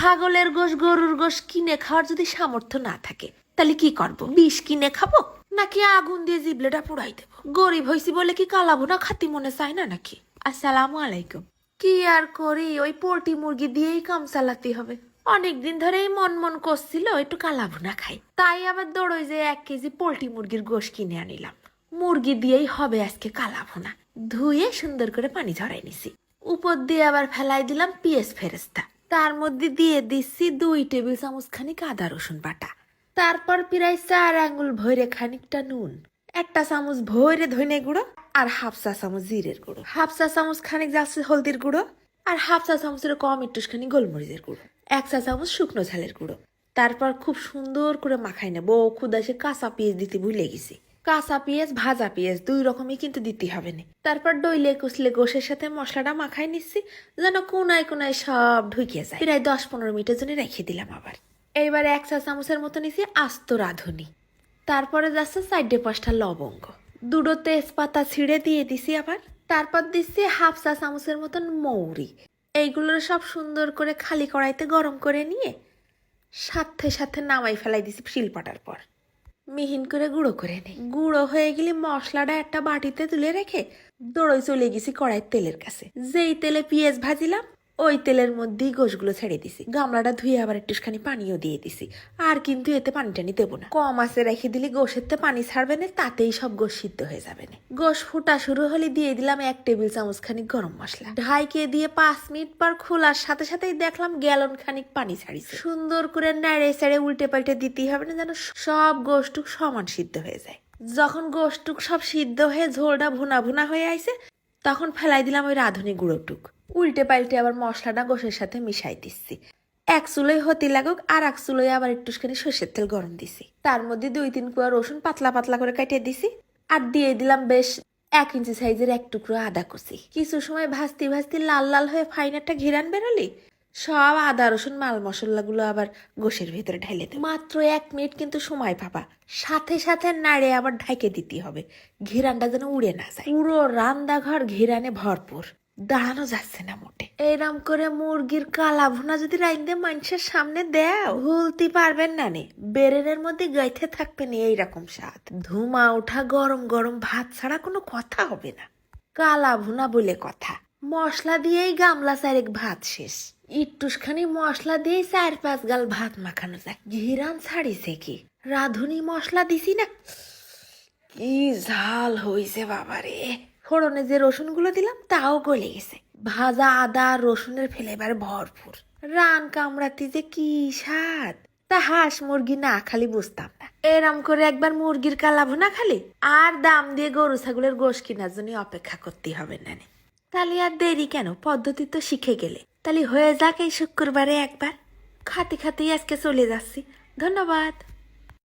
ছাগলের গোশ গরুর গোশ কিনে খাওয়ার যদি সামর্থ্য না থাকে তাহলে কি করব? বিষ কিনে খাবো নাকি আগুন দিয়ে জিবলেটা পুড়াই দেবো? গরিব হইছি বলে কি কালাভুনা খাতি মনে চায় না নাকি? আসসালামু আলাইকুম। কি আর করি, ওই পোল্ট্রি মুরগি দিয়েই কাম চালাতে হবে। অনেকদিন ধরেই মন মন করছিল একটু কালাভুনা খাই, তাই আবার দৌড়ই যে 1 কেজি পোল্ট্রি মুরগির গোশ কিনে আনিলাম। মুরগি দিয়েই হবে আজকে কালাভুনা। ধুয়ে সুন্দর করে পানি ঝরাই নিছি। উপর দিয়ে আবার ফেলাই দিলাম পেঁয়াজ ফেরেস্তা। তার মধ্যে দিয়ে দিচ্ছি 2 টেবিল চামচ খানিক আদা রসুন বাটা। তারপর প্রায় 4 আঙ্গুল ভরে খানিকটা নুন, 1 চামচ ভরে ধনে গুঁড়ো, আর 1/2 চা চামচ জিরের গুঁড়ো, 1/2 চা চামচ খানিক যাচ্ছে হলদির গুঁড়ো, আর 1/2 চা চামচের কম একটুখানি গোলমরিচের গুঁড়ো, 1 চা চামচ শুকনো ঝালের গুঁড়ো। তারপর খুব সুন্দর করে মাখাই নেবো। খুদাসে কাঁচা পেঁয়াজ দিতে ভুলে গেছি। কাঁচা পেঁয়াজ ভাজা পেঁয়াজ 2 রকমই কিন্তু দিতে হবে না। তারপর ডইলে কুচলে গোশের সাথে মশলাটা মাখাই নিচ্ছি যেন কোনায় কোনায় সব ঢুকিয়ে যায়। প্রায় 10-15 মিনিটের জন্য রেখে দিলাম। আবার এইবার 1 চা চামচের মতো নিচ্ছি আস্ত রাঁধুনি। তারপরে যাচ্ছে 4-5টা লবঙ্গ, 2 তেজপাতা ছিঁড়ে দিয়ে দিছি। আবার তারপর দিচ্ছি 1/2 চা চামচের মতন মৌরি। এইগুলো সব সুন্দর করে খালি কড়াইতে গরম করে নিয়ে সাথে সাথে নামাই ফেলাই দিছি শিলপাটার পর। মিহিন করে গুঁড়ো করে নেই। গুঁড়ো হয়ে গেলে মশলাটা একটা বাটিতে তুলে রেখে দৌড়ই চলে গেছি কড়াইয়ের তেলের কাছে। যেই তেলে পেঁয়াজ ভাজিলাম ওই তেলের মধ্যেই গোশগুলো ছেড়ে দিছি। গামলাটা ধুয়ে আবার একটুখানি পানিও দিয়ে দিছি। আর কিন্তু এতে পানি টানি দেবো না, কম আঁচে রেখে দিলে গোশেরতে পানি ছাড়বে না, তাতেই সব গোশ সিদ্ধ হয়ে যাবে না। গোশ ফুটা শুরু হলে দিয়ে দিলাম 1 টেবিল চামচ খানিক গরম মশলা। ঢাইকে দিয়ে 5 মিনিট পর খোলার সাথে সাথেই দেখলাম গ্যালন খানিক পানি ছাড়িছে। সুন্দর করে নাড়ে চেড়ে উল্টে পাল্টে দিতেই হবে না যেন সব গোশটুক সমান সিদ্ধ হয়ে যায়। যখন গোশটুক সব সিদ্ধ হয়ে ঝোলটা ভুনা ভুনা হয়ে আইছে তখন ফেলাই দিলাম ওই রাঁধুনি গুঁড়োটুক। উল্টে পাল্টে আবার মশলাটা গোশের সাথে মিশাই দিচ্ছি। 1 চুলোয় হতে লাগুক, আর 1 চুলোয় আবার একটুখানি সর্ষের তেল গরম দিছি। তার মধ্যে 2-3 কোয়া রসুন পাতলা পাতলা করে কাটিয়ে দিছি। আর দিয়ে দিলাম বেশ 1 ইঞ্চি সাইজের 1 টুকরো আদা কুচি। কিছু সময় ভাজতে ভাজতে লাল লাল হয়ে ফাইন একটা ঘিরান বেরোলি সব আদা রসুন মাল মশলাগুলো আবার গোশের ভিতরে ঢেলে দেব। মাত্র 1 মিনিট কিন্তু সময় পাবা। সাথে সাথে নাড়ে আবার ঢাকে দিতে হবে, ঘিরানটা যেন উড়ে না যায়। পুরো রান্নাঘর ঘিরানে ভরপুর, দাঁড়ানো যাচ্ছে না মোটে। এরম করে মুরগির কালা ভুনা যদি রাইন্দে মানুষের সামনে দেও ভুলতে পারবেন না নে। বেরেনের মধ্যে গাইতে থাকবে না এইরকম স্বাদ। ধুমা ওঠা গরম গরম ভাত ছাড়া কোনো কথা হবে না। কালা ভুনা বলে কথা, মশলা দিয়েই গামলা 4 ভাত শেষ। একটুখানি মশলা দিয়েই 4-5 গাল ভাত মাখানো যায়। ঘিরান ছাড়িছে কি, রাঁধুনি মশলা দিছি না, কি ঝাল হইছে বাবারে। ফোড়নে যে রসুনগুলো দিলাম তাও গলে গেছে। ভাজা আদা রসুনের ফ্লেভার ভরপুর। রান কামড়াতে যে কি স্বাদ, তা হাঁস মুরগি না খালি বুঝতাম না। এরম করে একবার মুরগির কালা ভুনা খালি আর দাম দিয়ে গরু ছাগলের গোশ কেনার জন্য অপেক্ষা করতে হবে না। তাহলে আর দেরি কেন, পদ্ধতি তো শিখে গেলে। তাহলে হয়ে যাক এই শুক্রবারে একবার। খাতে খাতেই আজকে চলে যাচ্ছি। ধন্যবাদ।